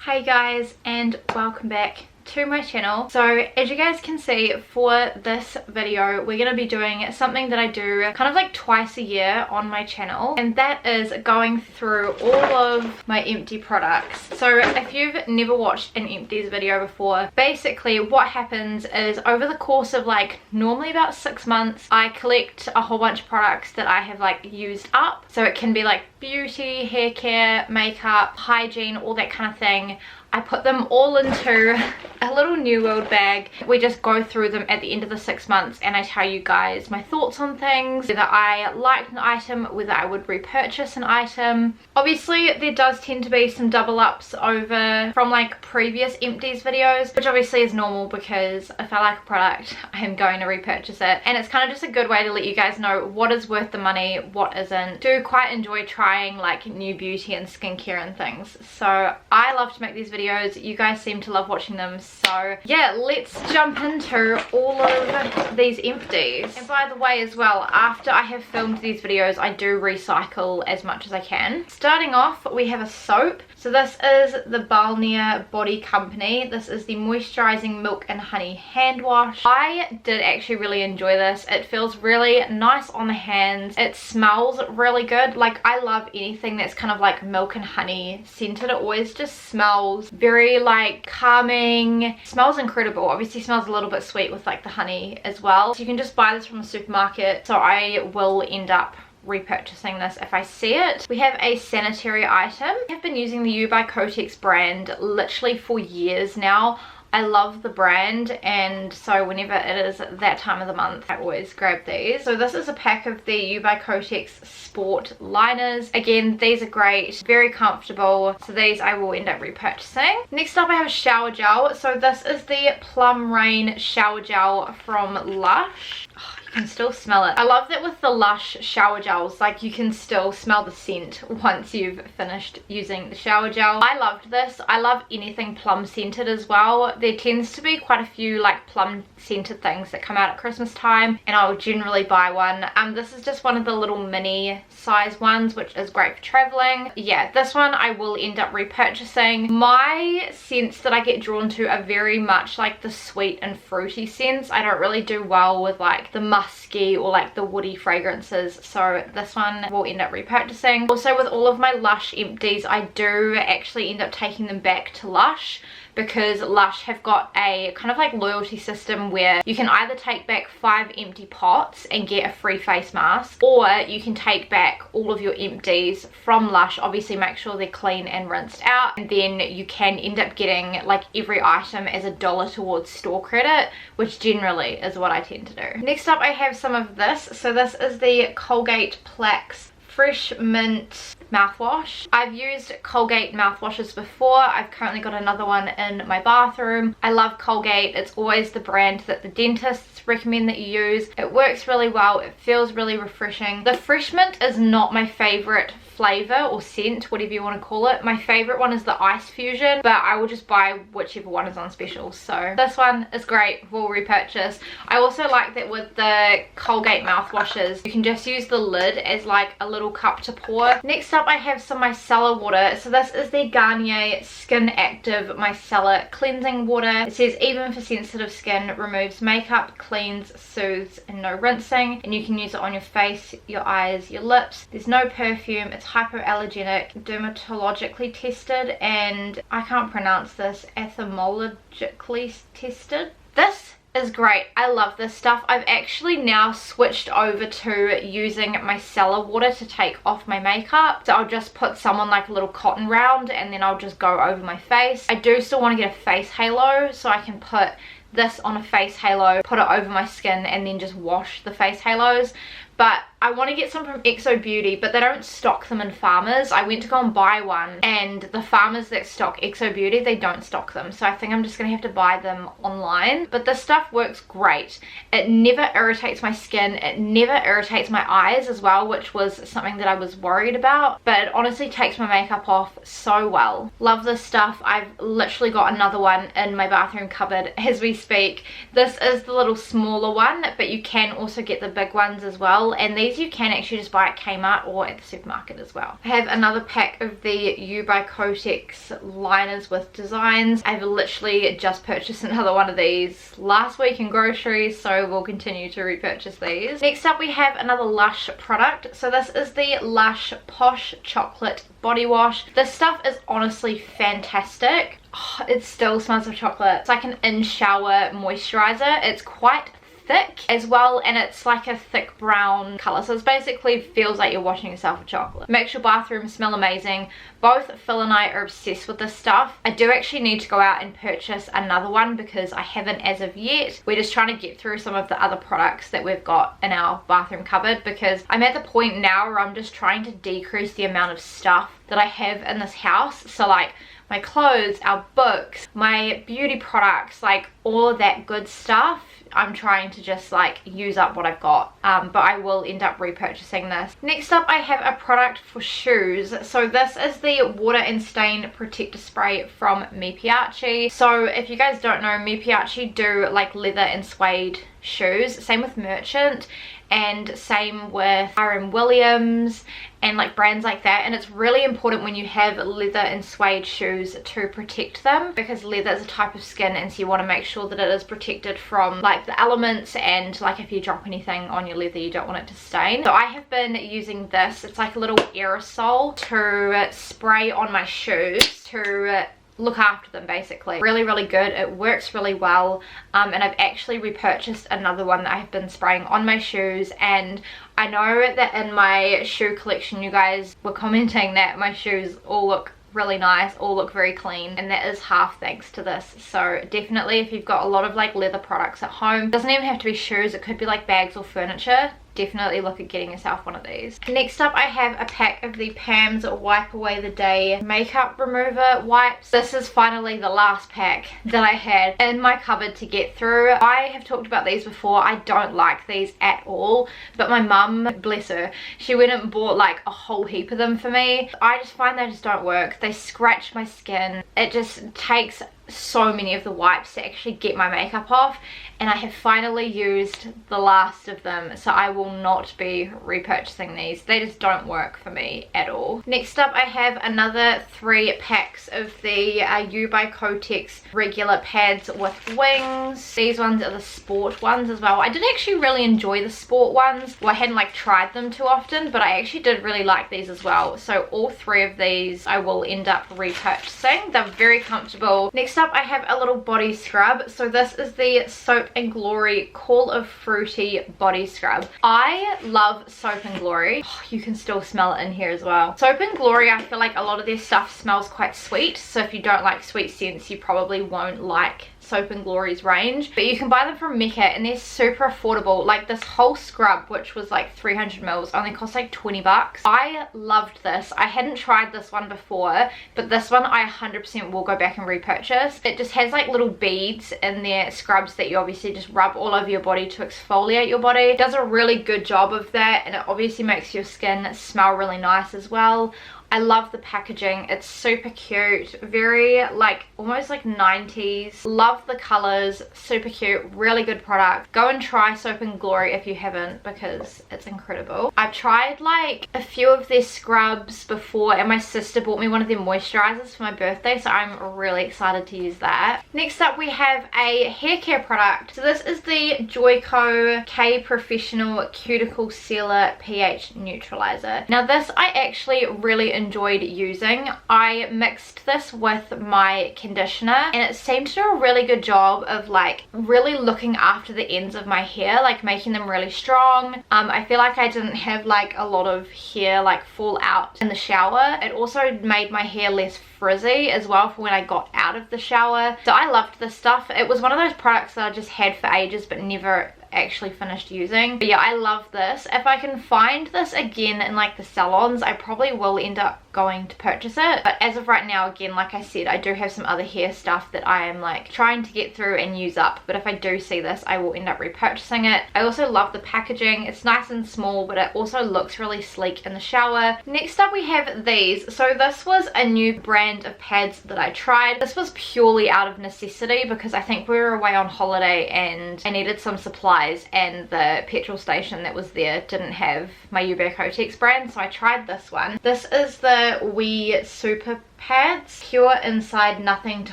Hi guys, and welcome back to my channel. So as you guys can see, for this video we're going to be doing something that I do kind of like twice a year on my channel, and that is going through all of my empty products. So if you've never watched an empties video before, basically what happens is over the course of like normally about 6 months I collect a whole bunch of products that I have like used up. So it can be like beauty, hair care, makeup, hygiene, all that kind of thing. I put them all into a little New World bag. We just go through them at the end of the 6 months and I tell you guys my thoughts on things, whether I liked an item, whether I would repurchase an item. Obviously there does tend to be some double ups over from like previous empties videos, which obviously is normal because if I like a product I am going to repurchase it, and it's kind of just a good way to let you guys know what is worth the money, what isn't. Do quite enjoy trying like new beauty and skincare and things, so I love to make these videos. You guys seem to love watching them, so yeah, let's jump into all of these empties. And by the way as well, after I have filmed these videos I do recycle as much as I can. Starting off, we have a soap. So this is the Balnea Body Company. This is the moisturizing milk and honey hand wash. I did actually really enjoy this. It feels really nice on the hands. It smells really good. Like, I love anything that's kind of like milk and honey scented. It always just smells very like calming. It smells incredible. Obviously smells a little bit sweet with like the honey as well. So you can just buy this from the supermarket. So I will end up repurchasing this if I see it. We have a sanitary item. I have been using the You by Kotex brand literally for years now. I love the brand, and so whenever it is that time of the month I always grab these. So this is a pack of the You by Kotex Sport liners. Again, these are great, very comfortable, so these I will end up repurchasing. Next up I have a shower gel. So this is the Plum Rain shower gel from Lush. You can still smell it. I love that with the Lush shower gels, like you can still smell the scent once you've finished using the shower gel. I loved this. I love anything plum scented as well. There tends to be quite a few like plum scented things that come out at Christmas time, and I will generally buy one. This is just one of the little mini size ones, which is great for traveling. Yeah, this one I will end up repurchasing. My scents that I get drawn to are very much like the sweet and fruity scents. I don't really do well with like the musky or like the woody fragrances, so this one will end up repurchasing. Also with all of my Lush empties I do actually end up taking them back to Lush, because Lush have got a kind of like loyalty system where you can either take back 5 empty pots and get a free face mask, or you can take back all of your empties from Lush. Obviously make sure they're clean and rinsed out, and then you can end up getting like every item as $1 towards store credit, which generally is what I tend to do. Next up I have some of this. So this is the Colgate Plax Fresh Mint mouthwash. I've used Colgate mouthwashes before. I've currently got another one in my bathroom. I love Colgate. It's always the brand that the dentists recommend that you use. It works really well. It feels really refreshing. The Fresh Mint is not my favorite flavor or scent, whatever you want to call it. My favorite one is the Ice Fusion, but I will just buy whichever one is on special. So this one is great. We'll repurchase. I also like that with the Colgate mouthwashes you can just use the lid as like a little cup to pour. Next up I have some micellar water. So this is the Garnier Skin Active Micellar Cleansing Water. It says even for sensitive skin, removes makeup, cleans, soothes, and no rinsing. And you can use it on your face, your eyes, your lips. There's no perfume. It's hypoallergenic, dermatologically tested, and I can't pronounce this, etymologically tested. This is great. I love this stuff. I've actually now switched over to using micellar water to take off my makeup. So I'll just put some on like a little cotton round and then I'll just go over my face. I do still want to get a face halo, so I can put this on a face halo, put it over my skin, and then just wash the face halos. But I want to get some from Exo Beauty, but they don't stock them in Farmers. I went to go and buy one, and the Farmers that stock Exo Beauty, they don't stock them. So I think I'm just going to have to buy them online. But this stuff works great. It never irritates my skin. It never irritates my eyes as well, which was something that I was worried about. But it honestly takes my makeup off so well. Love this stuff. I've literally got another one in my bathroom cupboard as we speak. This is the little smaller one, but you can also get the big ones as well. well, and these you can actually just buy at Kmart or at the supermarket as well. I have another pack of the U by Kotex liners with designs. I've literally just purchased another one of these last week in groceries, so we'll continue to repurchase these. Next up we have another Lush product. So this is the Lush Posh Chocolate Body Wash. This stuff is honestly fantastic. Oh, it still smells of chocolate. It's like an in-shower moisturizer. It's quite thick as well, and it's like a thick brown color, so it basically feels like you're washing yourself with chocolate. Makes your bathroom smell amazing. Both Phil and I are obsessed with this stuff. I do actually need to go out and purchase another one because I haven't as of yet. We're just trying to get through some of the other products that we've got in our bathroom cupboard, because I'm at the point now where I'm just trying to decrease the amount of stuff that I have in this house. So like my clothes, our books, my beauty products, like all of that good stuff, I'm trying to just like use up what I've got, but I will end up repurchasing this. Next up I have a product for shoes. So this is the Water and Stain Protector Spray from Paigeiepie. So if you guys don't know, Paigeiepie do like leather and suede shoes, same with Merchant and same with Williams and like brands like that. And it's really important when you have leather and suede shoes to protect them, because leather is a type of skin, and so you want to make sure that it is protected from like the elements, and like if you drop anything on your leather you don't want it to stain. So I have been using this. It's like a little aerosol to spray on my shoes to look after them basically. Really good. It works really well, and I've actually repurchased another one that I've been spraying on my shoes. And I know that in my shoe collection you guys were commenting that my shoes all look really nice, all look very clean, and that is half thanks to this. So definitely if you've got a lot of like leather products at home, doesn't even have to be shoes, it could be like bags or furniture, definitely look at getting yourself one of these. Next up I have a pack of the Pam's Wipe Away the Day makeup remover wipes. This is finally the last pack that I had in my cupboard to get through. I have talked about these before. I don't like these at all, but my mum, bless her, she went and bought like a whole heap of them for me. I just find they just don't work. They scratch my skin. It just takes so many of the wipes to actually get my makeup off, and I have finally used the last of them, so I will not be repurchasing these. They just don't work for me at all. Next up I have another 3 packs of the U by Kotex regular pads with wings. These ones are the sport ones as well. I did actually really enjoy the sport ones. Well, I hadn't like tried them too often, but I actually did really like these as well. So all 3 of these I will end up repurchasing. They're very comfortable. Next up I have a little body scrub. So this is the Soap and Glory Call of Fruity body scrub. I love Soap and Glory. Oh, you can still smell it in here as well. Soap and Glory, I feel like a lot of their stuff smells quite sweet, so if you don't like sweet scents you probably won't like Soap and Glory's range, but you can buy them from Mecca and they're super affordable. Like this whole scrub, which was like 300 mils, only cost like 20 bucks. I loved this. I hadn't tried this one before, but this one I 100% will go back and repurchase. It just has like little beads in their scrubs that you obviously just rub all over your body to exfoliate your body. It does a really good job of that, and it obviously makes your skin smell really nice as well. I love the packaging. It's super cute, very like almost like 90s. Love the colors, super cute, really good product. Go and try Soap and Glory if you haven't, because it's incredible. I've tried like a few of their scrubs before, and my sister bought me one of their moisturizers for my birthday, so I'm really excited to use that. Next up we have a hair care product. So this is the Joico K Professional Cuticle Sealer pH Neutralizer. Now this I actually really enjoyed using. I mixed this with my conditioner, and it seemed to do a really good job of like really looking after the ends of my hair, like making them really strong. I feel like I didn't have like a lot of hair like fall out in the shower. It also made my hair less frizzy as well for when I got out of the shower. So I loved this stuff. It was one of those products that I just had for ages but never actually finished using. But yeah, I love this. If I can find this again in like the salons, I probably will end up going to purchase it. But as of right now, again, like I said, I do have some other hair stuff that I am like trying to get through and use up. But if I do see this, I will end up repurchasing it. I also love the packaging. It's nice and small, but it also looks really sleek in the shower. Next up we have these. So this was a new brand of pads that I tried. This was purely out of necessity because I think we were away on holiday and I needed some supplies size, and the petrol station that was there didn't have my Ubiquitex brand, so I tried this one. This is the Wee Super Pads, pure inside, nothing to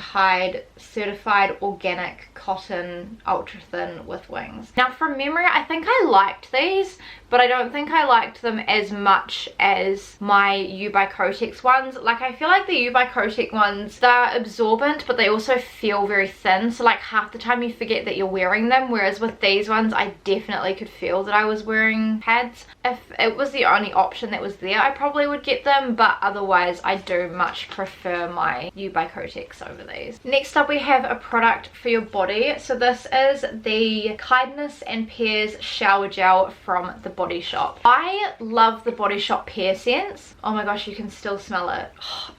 hide, certified organic cotton, ultra thin with wings. Now from memory, I think I liked these, but I don't think I liked them as much as my Ubiquitex ones. Like, I feel like the Ubiquitex ones, they're absorbent, but they also feel very thin, so like half the time you forget that you're wearing them, whereas with these ones I definitely could feel that I was wearing pads. If it was the only option that was there, I probably would get them, but otherwise I do much prefer my Ubiquitex over these. Next up we have a product for your body. So this is the Kindness and Pears shower gel from the Body Shop. I love the Body Shop pear scents. Oh my gosh, you can still smell it.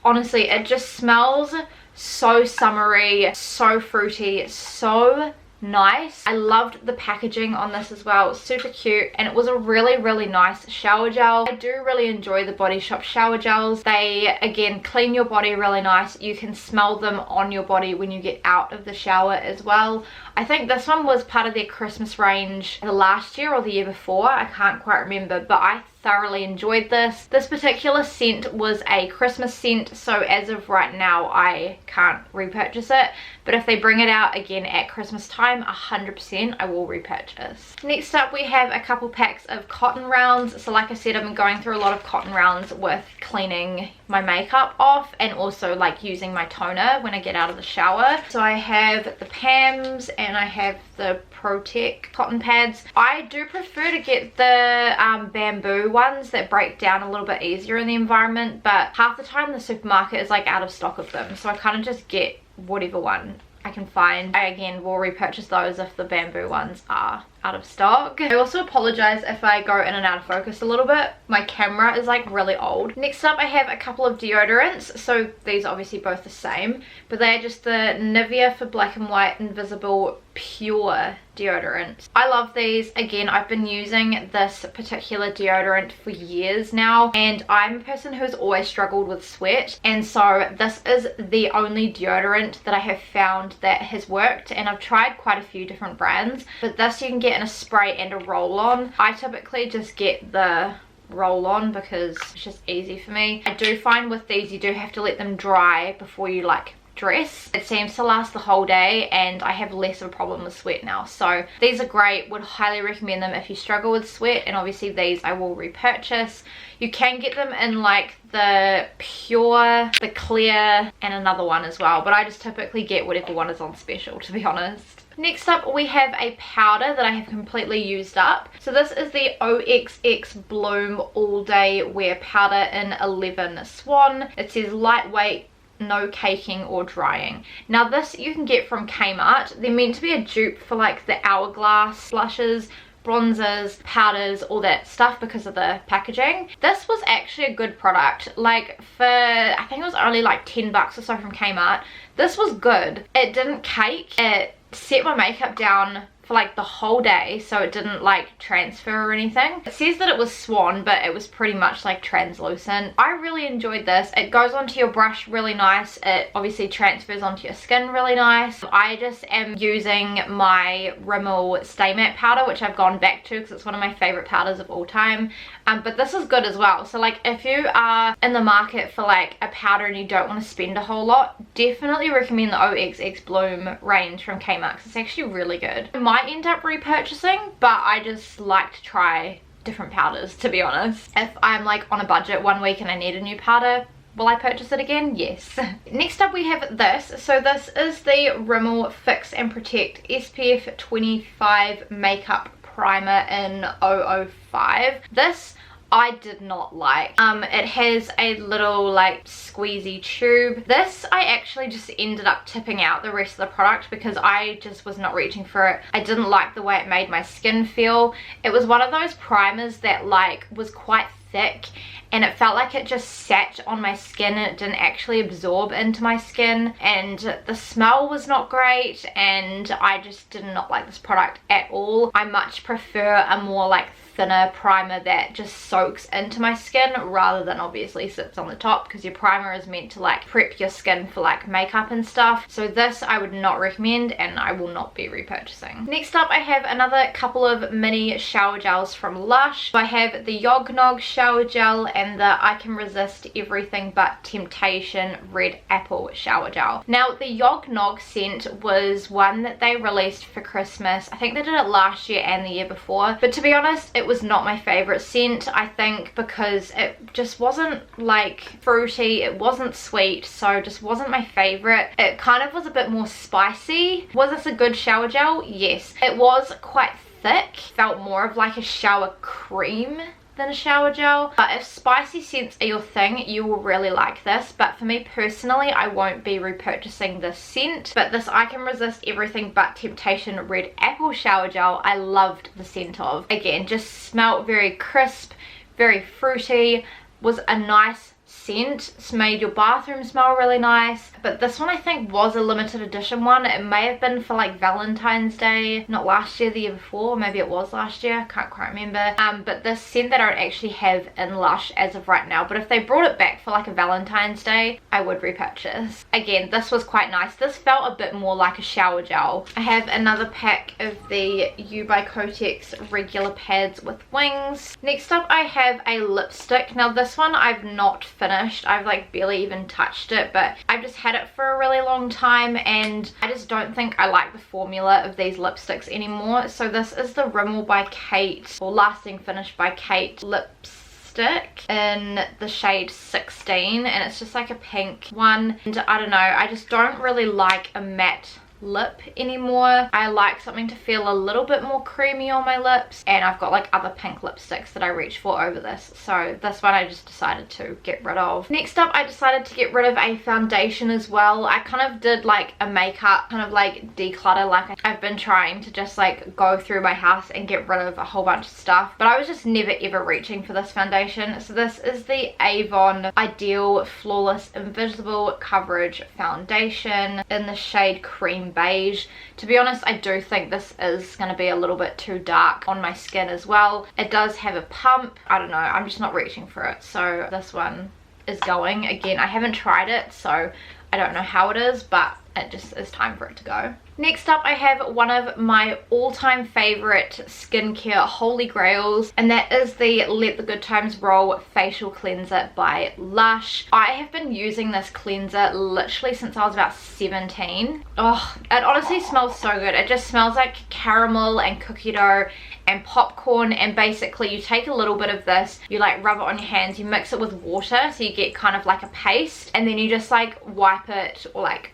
Honestly, it just smells so summery, so fruity, so nice. I loved the packaging on this as well. Super cute, and it was a really nice shower gel. I do really enjoy the Body Shop shower gels. They again clean your body really nice. You can smell them on your body when you get out of the shower as well. I think this one was part of their Christmas range the last year or the year before, I can't quite remember, but I thoroughly enjoyed this. This particular scent was a Christmas scent, so as of right now I can't repurchase it, but if they bring it out again at Christmas time, 100% I will repurchase. Next up we have a couple packs of cotton rounds. So like I said, I've been going through a lot of cotton rounds with cleaning my makeup off and also like using my toner when I get out of the shower. So I have the Pams and I have the Protect cotton pads. I do prefer to get the bamboo ones that break down a little bit easier in the environment, but half the time the supermarket is like out of stock of them, so I kind of just get whatever one I can find. I again will repurchase those if the bamboo ones are out of stock. I also apologize if I go in and out of focus a little bit. My camera is like really old. Next up I have a couple of deodorants. So these are obviously both the same, but they are just the Nivea for Black and White Invisible Pure deodorant. I love these. Again, I've been using this particular deodorant for years now, and I'm a person who's always struggled with sweat, and so this is the only deodorant that I have found that has worked, and I've tried quite a few different brands, but this you can get in a spray and a roll-on. I typically just get the roll-on because it's just easy for me. I do find with these you do have to let them dry before you like dress. It seems to last the whole day, and I have less of a problem with sweat now, so these are great. Would highly recommend them if you struggle with sweat, and obviously these I will repurchase. You can get them in like the pure, the clear, and another one as well, but I just typically get whatever one is on special, to be honest. Next up we have a powder that I have completely used up. So this is the OXX Bloom All Day Wear Powder in 11 Swan. It says lightweight, no caking or drying. Now this you can get from Kmart. They're meant to be a dupe for like the Hourglass blushes, bronzers, powders, all that stuff because of the packaging. This was actually a good product. Like for, I think it was only like 10 bucks or so from Kmart. This was good. It didn't cake. It set my makeup down for like the whole day, so it didn't like transfer or anything. It says that it was Swan, but it was pretty much like translucent. I really enjoyed this. It goes onto your brush really nice. It obviously transfers onto your skin really nice. I just am using my Rimmel Stay Matte powder, which I've gone back to because it's one of my favorite powders of all time. But this is good as well. So like if you are in the market for like a powder and you don't want to spend a whole lot, definitely recommend the OXX Bloom range from Kmart because it's actually really good. I might end up repurchasing, but I just like to try different powders, to be honest. If I'm like on a budget one week and I need a new powder, will I purchase it again? Yes. Next up we have this. So this is the Rimmel Fix and Protect SPF 25 Makeup Primer in 005. This I did not like. It has a little like squeezy tube. This I actually just ended up tipping out the rest of the product because I just was not reaching for it. I didn't like the way it made my skin feel. It was one of those primers that like was quite thick, and it felt like it just sat on my skin and it didn't actually absorb into my skin, and the smell was not great, and I just did not like this product at all. I much prefer a more like thinner primer that just soaks into my skin rather than obviously sits on the top, because your primer is meant to like prep your skin for like makeup and stuff. So this I would not recommend, and I will not be repurchasing. Next up, I have another couple of mini shower gels from Lush. So I have the Yog Nog shower gel and the I Can Resist Everything But Temptation Red Apple shower gel. Now the Yog Nog scent was one that they released for Christmas. I think they did it last year and the year before, but to be honest, it was not my favorite scent. I think because it just wasn't like fruity, it wasn't sweet, so just wasn't my favorite. It kind of was a bit more spicy. Was this a good shower gel? Yes. It was quite thick, felt more of like a shower cream than a shower gel. But if spicy scents are your thing, you will really like this. But for me personally, I won't be repurchasing this scent. But this I Can Resist Everything But Temptation Red Apple shower gel, I loved the scent of. Again, just smelled very crisp, very fruity, was a nice scent. It's made your bathroom smell really nice. But this one I think was a limited edition one. It may have been for like Valentine's Day, not last year, the year before. Maybe it was last year, can't quite remember. But this scent they don't actually have in Lush as of right now, but if they brought it back for like a Valentine's Day, I would repurchase. Again, this was quite nice. This felt a bit more like a shower gel. I have another pack of the U by Kotex regular pads with wings. Next up, I have a lipstick. Now this one I've not finished. I've like barely even touched it, but I've just had it for a really long time and I just don't think I like the formula of these lipsticks anymore. So this is the Rimmel by Kate, or Lasting Finish by Kate lipstick in the shade 16, and it's just like a pink one. And I don't know, I just don't really like a matte lip anymore. I like something to feel a little bit more creamy on my lips, and I've got like other pink lipsticks that I reach for over this, so this one I just decided to get rid of. Next up, I decided to get rid of a foundation as well. I kind of did like a makeup kind of like declutter, like I've been trying to just like go through my house and get rid of a whole bunch of stuff, but I was just never ever reaching for this foundation. So this is the Avon Ideal Flawless Invisible Coverage Foundation in the shade Cream Beige. To be honest, I do think this is going to be a little bit too dark on my skin as well. It does have a pump. I don't know, I'm just not reaching for it, so this one is going. Again, I haven't tried it, so I don't know how it is, but it just is time for it to go. Next up, I have one of my all-time favorite skincare holy grails, and that is the Let the Good Times Roll Facial Cleanser by Lush. I have been using this cleanser literally since I was about 17. Oh, it honestly smells so good. It just smells like caramel and cookie dough and popcorn, and basically you take a little bit of this, you like rub it on your hands, you mix it with water so you get kind of like a paste, and then you just like wipe it or like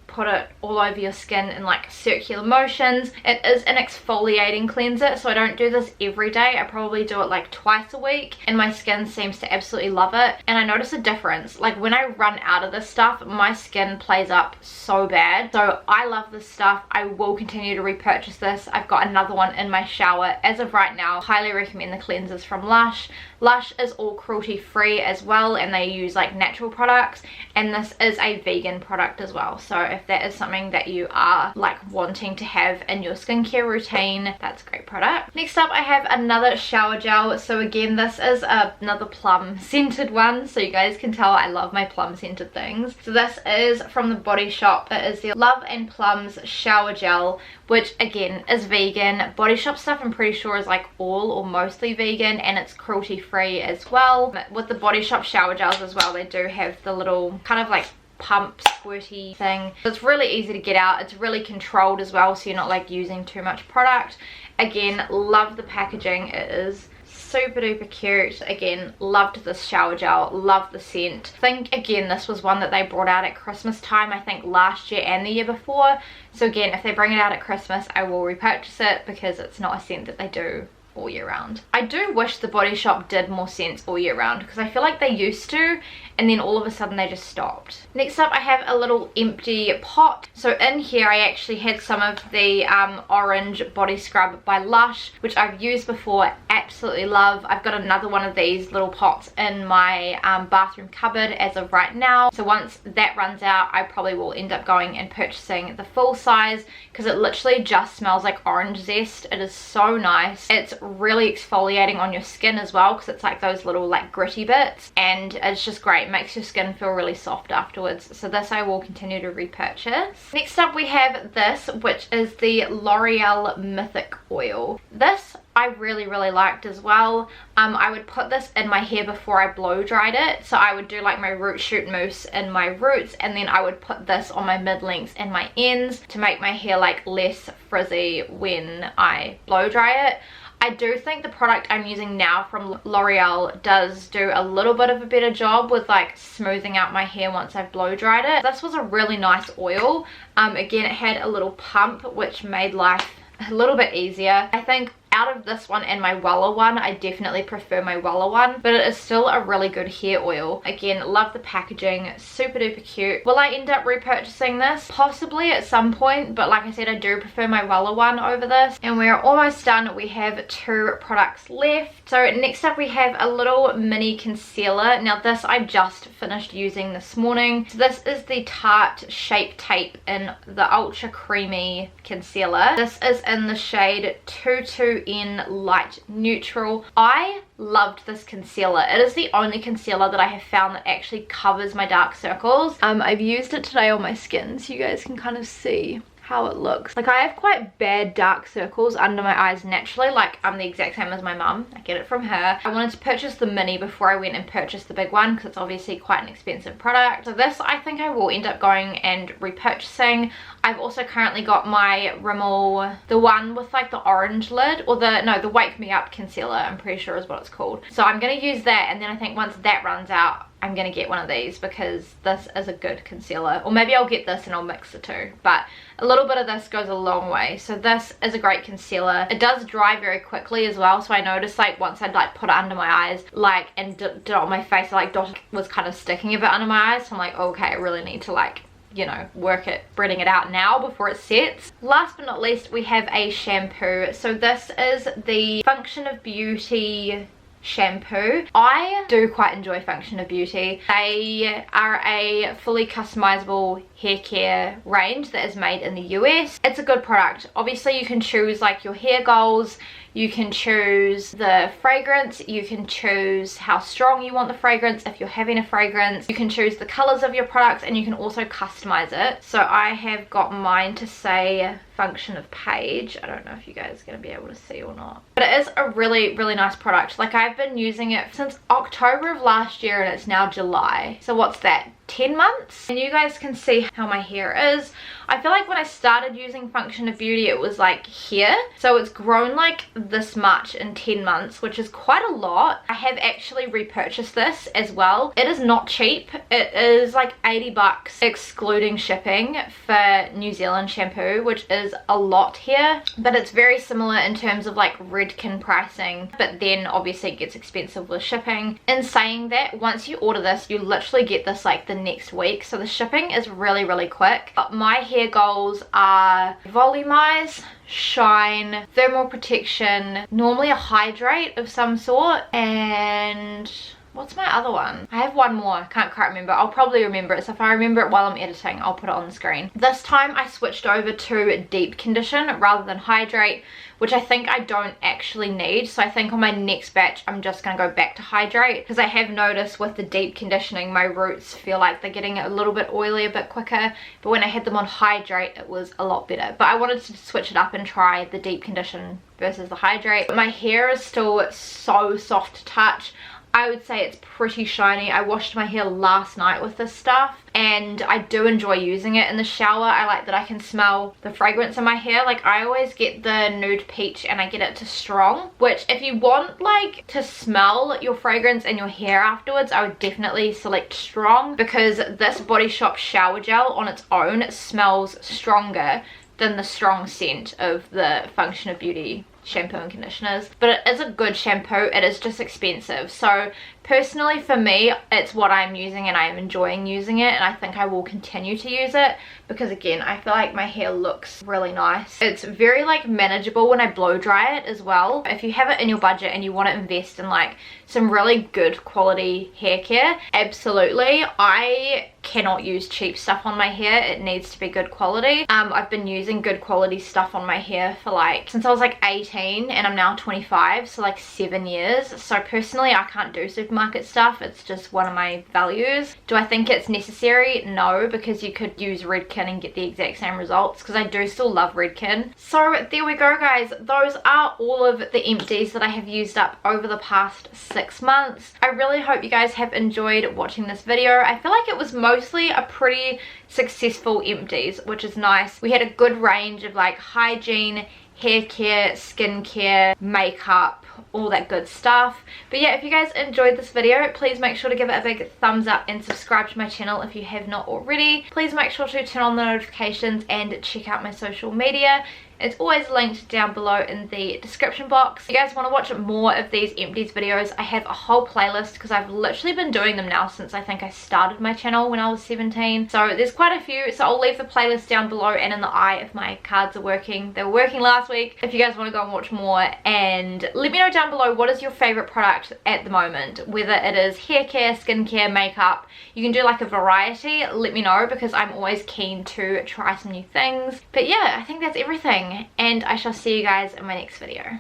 put it all over your skin in like circular motions. It is an exfoliating cleanser, so I don't do this every day. I probably do it like twice a week, and my skin seems to absolutely love it. And I notice a difference, like when I run out of this stuff, my skin plays up so bad. So I love this stuff. I will continue to repurchase this. I've got another one in my shower as of right now. Highly recommend the cleansers from Lush. Lush is all cruelty free as well, and they use like natural products, and this is a vegan product as well. So if that is something that you are like wanting to have in your skincare routine, that's a great product. Next up, I have another shower gel. So again, this is another plum scented one, so you guys can tell I love my plum scented things. So this is from the Body Shop. It is the Love and Plums shower gel, which again is vegan. Body Shop stuff I'm pretty sure is like all or mostly vegan, and it's cruelty free as well. With the Body Shop shower gels as well, they do have the little kind of like pump squirty thing. It's really easy to get out. It's really controlled as well, so you're not like using too much product. Again, love the packaging. It is super duper cute. Again, loved this shower gel, loved the scent. I think again this was one that they brought out at Christmas time, I think last year and the year before. So again, if they bring it out at Christmas, I will repurchase it because it's not a scent that they do all year round. I do wish the Body Shop did more scents all year round, because I feel like they used to, and then all of a sudden they just stopped. Next up, I have a little empty pot. So in here I actually had some of the orange body scrub by Lush, which I've used before, absolutely love. I've got another one of these little pots in my bathroom cupboard as of right now. So once that runs out, I probably will end up going and purchasing the full size, because it literally just smells like orange zest. It is so nice. It's really exfoliating on your skin as well, because it's like those little like gritty bits, and it's just great. It makes your skin feel really soft afterwards. So this I will continue to repurchase. Next up we have this, which is the L'Oreal Mythic Oil. This I really liked as well. I would put this in my hair before I blow dried it. So I would do like my root shoot mousse in my roots, and then I would put this on my mid lengths and my ends to make my hair like less frizzy when I blow dry it. I do think the product I'm using now from L'Oreal does do a little bit of a better job with like smoothing out my hair once I've blow dried it. This was a really nice oil. Again, it had a little pump which made life a little bit easier. I think out of this one and my Wella one, I definitely prefer my Wella one, but it is still a really good hair oil. Again, love the packaging, super duper cute. Will I end up repurchasing this? Possibly at some point, but like I said, I do prefer my Wella one over this. And we're almost done. We have 2 products left. So next up we have a little mini concealer. Now this I just finished using this morning. So this is the Tarte Shape Tape in the Ultra Creamy Concealer. This is in the shade 22 in Light Neutral. I loved this concealer. It is the only concealer that I have found that actually covers my dark circles. I've used it today on my skin so you guys can kind of see how it looks. Like, I have quite bad dark circles under my eyes naturally. Like, I'm the exact same as my mum. I get it from her. I wanted to purchase the mini before I went and purchased the big one because it's obviously quite an expensive product. So this I think I will end up going and repurchasing. I've also currently got my Rimmel, the one with like the orange lid, or the Wake Me Up concealer, I'm pretty sure is what it's called. So I'm going to use that, and then I think once that runs out, I'm going to get one of these because this is a good concealer. Or maybe I'll get this and I'll mix the two. But a little bit of this goes a long way. So this is a great concealer. It does dry very quickly as well. So I noticed like once I'd like put it under my eyes like and did it on my face, like dot was kind of sticking a bit under my eyes. So I'm like, okay, I really need to like, you know, work at spreading it out now before it sets. Last but not least, we have a shampoo. So this is the Function of Beauty shampoo. I do quite enjoy Function of Beauty. They are a fully customizable hair care range that is made in the US. It's a good product. Obviously you can choose like your hair goals, you can choose the fragrance, you can choose how strong you want the fragrance if you're having a fragrance, you can choose the colors of your products, and you can also customize it. So I have got mine to say Function of Page. I don't know if you guys are going to be able to see or not, but it is a really nice product. Like, I've been using it since October of last year and it's now July. So what's that? 10 months, and you guys can see how my hair is. I feel like when I started using Function of Beauty it was like here, so it's grown like this much in 10 months, which is quite a lot. I have actually repurchased this as well. It is not cheap. It is like 80 bucks excluding shipping for New Zealand shampoo, which is a lot here, but it's very similar in terms of like Redken pricing, but then obviously it gets expensive with shipping. In saying that, once you order this, you literally get this like the next week, so the shipping is really quick. But my hair goals are volumize, shine, thermal protection, normally a hydrate of some sort, and what's my other one? I have one more, can't quite remember. I'll probably remember it, so if I remember it while I'm editing, I'll put it on the screen. This time I switched over to deep condition rather than hydrate, which I think I don't actually need. So I think on my next batch I'm just going to go back to hydrate, because I have noticed with the deep conditioning my roots feel like they're getting a little bit oily a bit quicker, but when I had them on hydrate it was a lot better. But I wanted to switch it up and try the deep condition versus the hydrate. But my hair is still so soft to touch. I would say it's pretty shiny. I washed my hair last night with this stuff and I do enjoy using it in the shower. I like that I can smell the fragrance in my hair. Like, I always get the Nude Peach and I get it to Strong, which if you want like to smell your fragrance in your hair afterwards, I would definitely select Strong, because this Body Shop shower gel on its own smells stronger than the strong scent of the Function of Beauty shampoo and conditioners. But it is a good shampoo. It is just expensive. So Personally, for me, it's what I'm using and I am enjoying using it, and I think I will continue to use it because, again, I feel like my hair looks really nice. It's very like manageable when I blow dry it as well. If you have it in your budget and you want to invest in like some really good quality hair care, absolutely. I cannot use cheap stuff on my hair. It needs to be good quality. I've been using good quality stuff on my hair for like since I was like 18 and I'm now 25, so like 7 years. So personally, I can't do supermarket stuff. It's just one of my values. Do I think it's necessary? No, because you could use Redken and get the exact same results, because I do still love Redken. So there we go, guys. Those are all of the empties that I have used up over the past 6 months. I really hope you guys have enjoyed watching this video. I feel like it was mostly a pretty successful empties, which is nice. We had a good range of like hygiene, hair care, skincare, makeup, all that good stuff. But yeah, if you guys enjoyed this video, please make sure to give it a big thumbs up and subscribe to my channel if you have not already. Please make sure to turn on the notifications and check out my social media. It's always linked down below in the description box. If you guys want to watch more of these empties videos, I have a whole playlist because I've literally been doing them now since I think I started my channel when I was 17. So there's quite a few, so I'll leave the playlist down below and in the eye if my cards are working. They were working last week. If you guys want to go and watch more, and let me know down below what is your favorite product at the moment, whether it is hair care, skincare, makeup. You can do like a variety. Let me know because I'm always keen to try some new things. But yeah, I think that's everything, and I shall see you guys in my next video.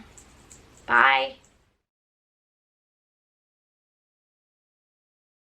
Bye.